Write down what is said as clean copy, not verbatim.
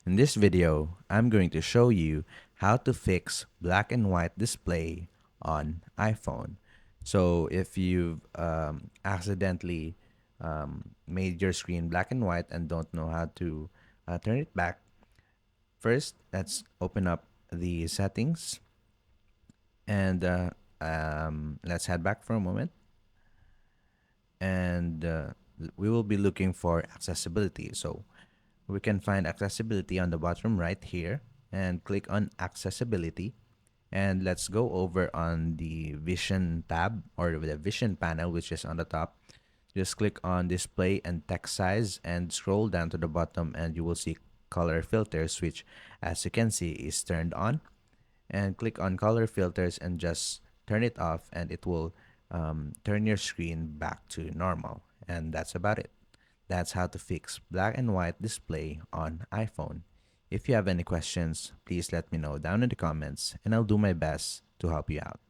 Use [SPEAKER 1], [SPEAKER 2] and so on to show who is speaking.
[SPEAKER 1] In this video, I'm going to show you how to fix black and white display on iPhone. So if you've accidentally made your screen black and white and don't know how to turn it back, first let's open up the settings and let's head back for a moment. And we will be looking for accessibility. So we can find accessibility on the bottom right here and click on accessibility. And let's go over on the vision tab or the vision panel, which is on the top. Just click on display and text size and scroll down to the bottom, and you will see color filters, which as you can see is turned on. And click on color filters and just turn it off, and it will turn your screen back to normal. And that's about it. That's how to fix black and white display on iPhone. If you have any questions, please let me know down in the comments and I'll do my best to help you out.